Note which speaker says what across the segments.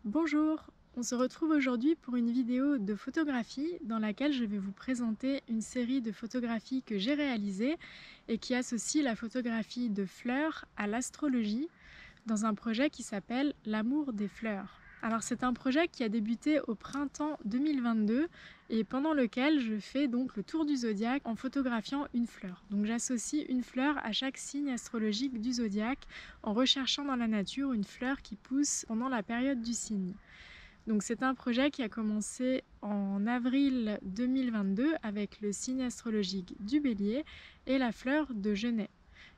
Speaker 1: Bonjour, on se retrouve aujourd'hui pour une vidéo de photographie dans laquelle je vais vous présenter une série de photographies que j'ai réalisées et qui associe la photographie de fleurs à l'astrologie dans un projet qui s'appelle L'amour des fleurs. Alors c'est un projet qui a débuté au printemps 2022 et pendant lequel je fais donc le tour du zodiaque en photographiant une fleur. Donc j'associe une fleur à chaque signe astrologique du zodiaque en recherchant dans la nature une fleur qui pousse pendant la période du signe. Donc c'est un projet qui a commencé en avril 2022 avec le signe astrologique du Bélier et la fleur de Genêt.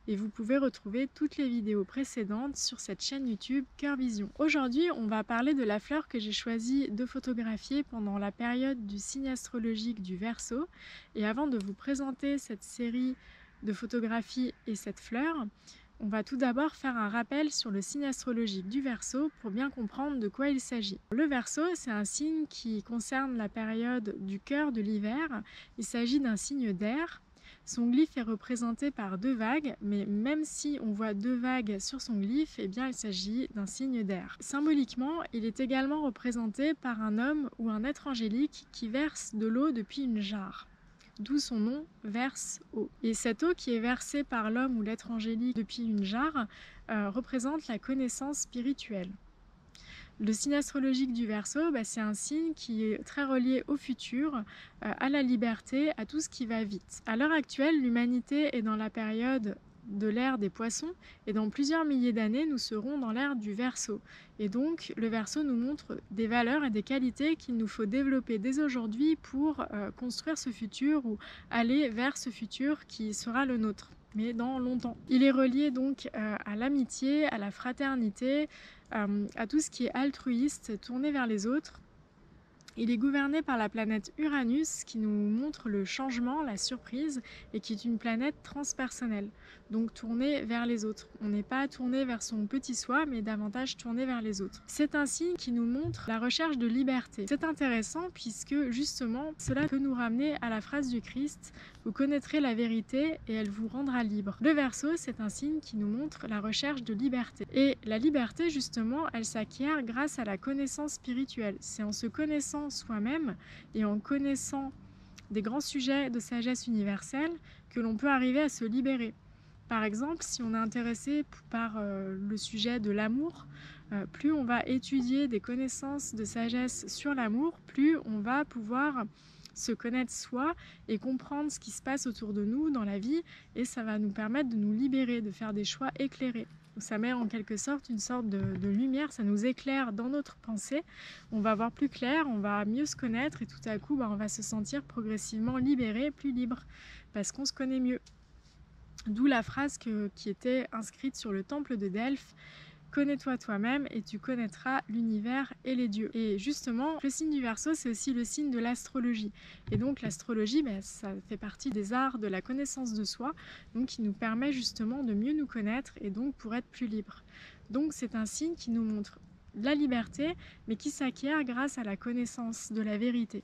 Speaker 1: Et vous pouvez retrouver toutes les vidéos précédentes sur cette chaîne YouTube Cœur Vision. Aujourd'hui, on va parler de la fleur que j'ai choisi de photographier pendant la période du signe astrologique du Verseau. Et avant de vous présenter cette série de photographies et cette fleur, on va tout d'abord faire un rappel sur le signe astrologique du Verseau pour bien comprendre de quoi il s'agit. Le Verseau, c'est un signe qui concerne la période du cœur de l'hiver. Il s'agit d'un signe d'air. Son glyphe est représenté par deux vagues, mais même si on voit deux vagues sur son glyphe, eh bien il s'agit d'un signe d'air. Symboliquement, il est également représenté par un homme ou un être angélique qui verse de l'eau depuis une jarre. D'où son nom, verse eau. Et cette eau qui est versée par l'homme ou l'être angélique depuis une jarre représente la connaissance spirituelle. Le signe astrologique du Verseau, c'est un signe qui est très relié au futur, à la liberté, à tout ce qui va vite. À l'heure actuelle, l'humanité est dans la période de l'ère des poissons et dans plusieurs milliers d'années, nous serons dans l'ère du Verseau. Et donc, le Verseau nous montre des valeurs et des qualités qu'il nous faut développer dès aujourd'hui pour construire ce futur ou aller vers ce futur qui sera le nôtre, mais dans longtemps. Il est relié donc à l'amitié, à la fraternité, à tout ce qui est altruiste, tourné vers les autres. Il est gouverné par la planète Uranus qui nous montre le changement, la surprise et qui est une planète transpersonnelle, donc tournée vers les autres. On n'est pas tourné vers son petit soi mais davantage tourné vers les autres. C'est un signe qui nous montre la recherche de liberté. C'est intéressant puisque justement cela peut nous ramener à la phrase du Christ: vous connaîtrez la vérité et elle vous rendra libre. Le Verseau, c'est un signe qui nous montre la recherche de liberté. Et la liberté justement, elle s'acquiert grâce à la connaissance spirituelle. C'est en se connaissant soi-même et en connaissant des grands sujets de sagesse universelle que l'on peut arriver à se libérer. Par exemple, si on est intéressé par le sujet de l'amour, plus on va étudier des connaissances de sagesse sur l'amour, plus on va pouvoir se connaître soi et comprendre ce qui se passe autour de nous dans la vie, et ça va nous permettre de nous libérer, de faire des choix éclairés. Ça met en quelque sorte une sorte de lumière, ça nous éclaire dans notre pensée, on va voir plus clair, on va mieux se connaître et tout à coup on va se sentir progressivement libéré, plus libre, parce qu'on se connaît mieux. D'où la phrase qui était inscrite sur le temple de Delphes: connais-toi toi-même et tu connaîtras l'univers et les dieux. Et justement, le signe du Verseau, c'est aussi le signe de l'astrologie. Et donc l'astrologie, ça fait partie des arts de la connaissance de soi, donc qui nous permet justement de mieux nous connaître et donc pour être plus libre. Donc c'est un signe qui nous montre la liberté, mais qui s'acquiert grâce à la connaissance de la vérité,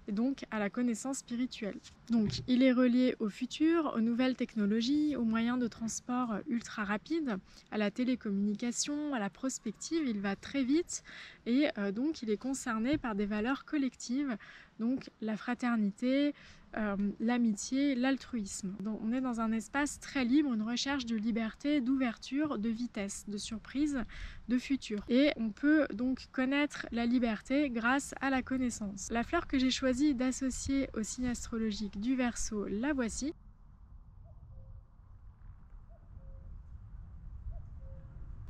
Speaker 1: et donc à la connaissance spirituelle. Donc il est relié au futur, aux nouvelles technologies, aux moyens de transport ultra rapides, à la télécommunication, à la prospective. Il va très vite et donc il est concerné par des valeurs collectives, donc la fraternité, l'amitié, l'altruisme. Donc on est dans un espace très libre, une recherche de liberté, d'ouverture, de vitesse, de surprise, de futur. Et on peut donc connaître la liberté grâce à la connaissance. La fleur que j'ai choisi d'associer au signe astrologique du Verseau, la voici.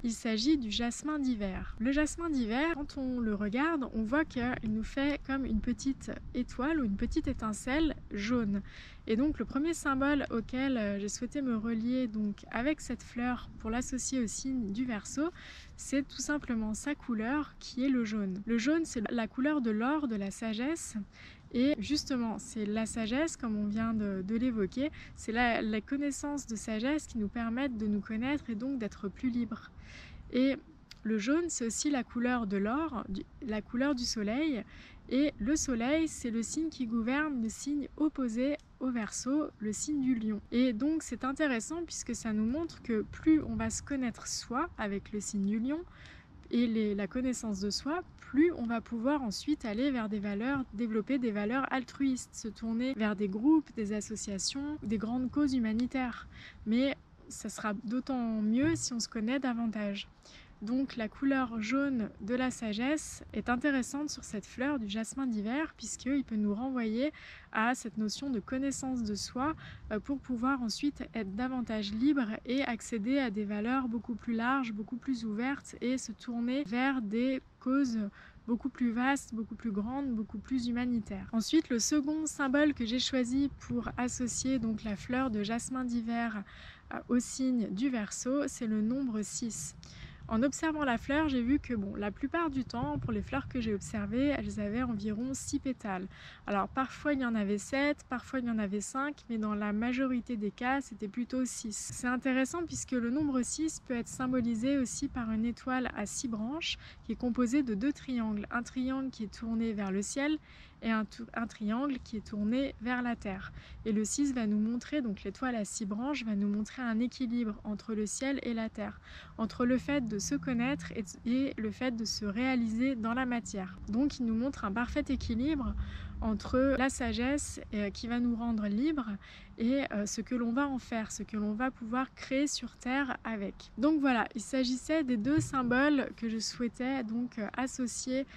Speaker 1: Il s'agit du jasmin d'hiver. Le jasmin d'hiver, quand on le regarde, on voit qu'il nous fait comme une petite étoile ou une petite étincelle jaune. Et donc le premier symbole auquel j'ai souhaité me relier donc avec cette fleur pour l'associer au signe du Verseau, c'est tout simplement sa couleur qui est le jaune. Le jaune, c'est la couleur de l'or, de la sagesse. Et justement, c'est la sagesse, comme on vient de l'évoquer, c'est la connaissance de sagesse qui nous permettent de nous connaître et donc d'être plus libres. Et le jaune, c'est aussi la couleur de l'or, la couleur du soleil. Et le soleil, c'est le signe qui gouverne le signe opposé au Verseau, le signe du lion. Et donc c'est intéressant puisque ça nous montre que plus on va se connaître soi avec le signe du lion, et la connaissance de soi, plus on va pouvoir ensuite aller vers des valeurs, développer des valeurs altruistes, se tourner vers des groupes, des associations, des grandes causes humanitaires. Mais ça sera d'autant mieux si on se connaît davantage. Donc la couleur jaune de la sagesse est intéressante sur cette fleur du jasmin d'hiver, puisqu'il peut nous renvoyer à cette notion de connaissance de soi pour pouvoir ensuite être davantage libre et accéder à des valeurs beaucoup plus larges, beaucoup plus ouvertes et se tourner vers des causes beaucoup plus vastes, beaucoup plus grandes, beaucoup plus humanitaires. Ensuite, le second symbole que j'ai choisi pour associer donc la fleur de jasmin d'hiver au signe du Verseau, c'est le nombre 6. En observant la fleur, j'ai vu que la plupart du temps, pour les fleurs que j'ai observées, elles avaient environ 6 pétales. Alors parfois il y en avait 7, parfois il y en avait 5, mais dans la majorité des cas, c'était plutôt 6. C'est intéressant puisque le nombre 6 peut être symbolisé aussi par une étoile à 6 branches qui est composée de 2 triangles. Un triangle qui est tourné vers le ciel et un triangle qui est tourné vers la terre. Et le 6 va nous montrer, donc l'étoile à 6 branches va nous montrer un équilibre entre le ciel et la terre, entre le fait de se connaître et le fait de se réaliser dans la matière. Donc il nous montre un parfait équilibre entre la sagesse qui va nous rendre libres et ce que l'on va en faire, ce que l'on va pouvoir créer sur terre avec. Donc voilà, il s'agissait des deux symboles que je souhaitais donc associer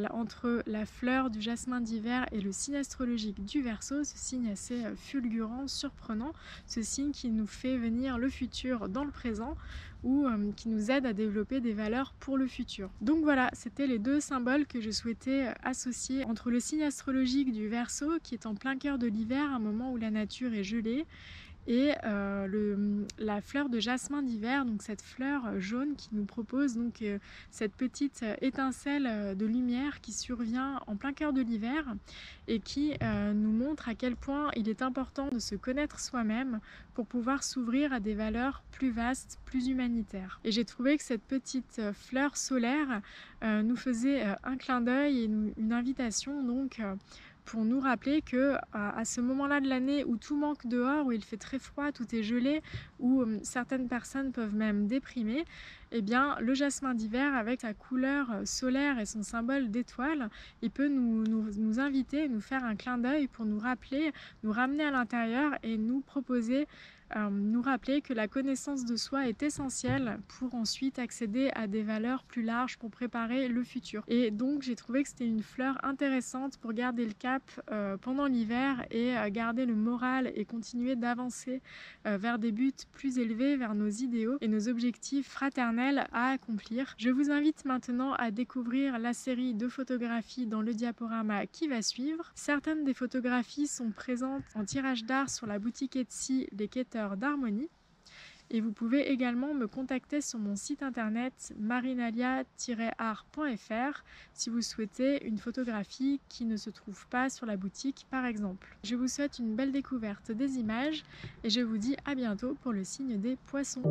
Speaker 1: entre la fleur du jasmin d'hiver et le signe astrologique du Verseau, ce signe assez fulgurant, surprenant, ce signe qui nous fait venir le futur dans le présent ou qui nous aide à développer des valeurs pour le futur. Donc voilà, c'était les deux symboles que je souhaitais associer entre le signe astrologique du Verseau, qui est en plein cœur de l'hiver, un moment où la nature est gelée, et la fleur de jasmin d'hiver, donc cette fleur jaune qui nous propose donc cette petite étincelle de lumière qui survient en plein cœur de l'hiver et qui nous montre à quel point il est important de se connaître soi-même pour pouvoir s'ouvrir à des valeurs plus vastes, plus humanitaires. Et j'ai trouvé que cette petite fleur solaire nous faisait un clin d'œil et une invitation donc pour nous rappeler que à ce moment-là de l'année où tout manque dehors, où il fait très froid, tout est gelé, où certaines personnes peuvent même déprimer, eh bien le jasmin d'hiver avec sa couleur solaire et son symbole d'étoile, il peut nous inviter, nous faire un clin d'œil pour nous rappeler, nous ramener à l'intérieur et nous proposer nous rappeler que la connaissance de soi est essentielle pour ensuite accéder à des valeurs plus larges pour préparer le futur. Et donc j'ai trouvé que c'était une fleur intéressante pour garder le cap pendant l'hiver et garder le moral et continuer d'avancer vers des buts plus élevés, vers nos idéaux et nos objectifs fraternels à accomplir. Je vous invite maintenant à découvrir la série de photographies dans le diaporama qui va suivre. Certaines des photographies sont présentes en tirage d'art sur la boutique Etsy Les Quêteurs d'Harmonie. Et vous pouvez également me contacter sur mon site internet marinalia-art.fr si vous souhaitez une photographie qui ne se trouve pas sur la boutique par exemple. Je vous souhaite une belle découverte des images et je vous dis à bientôt pour le signe des Poissons.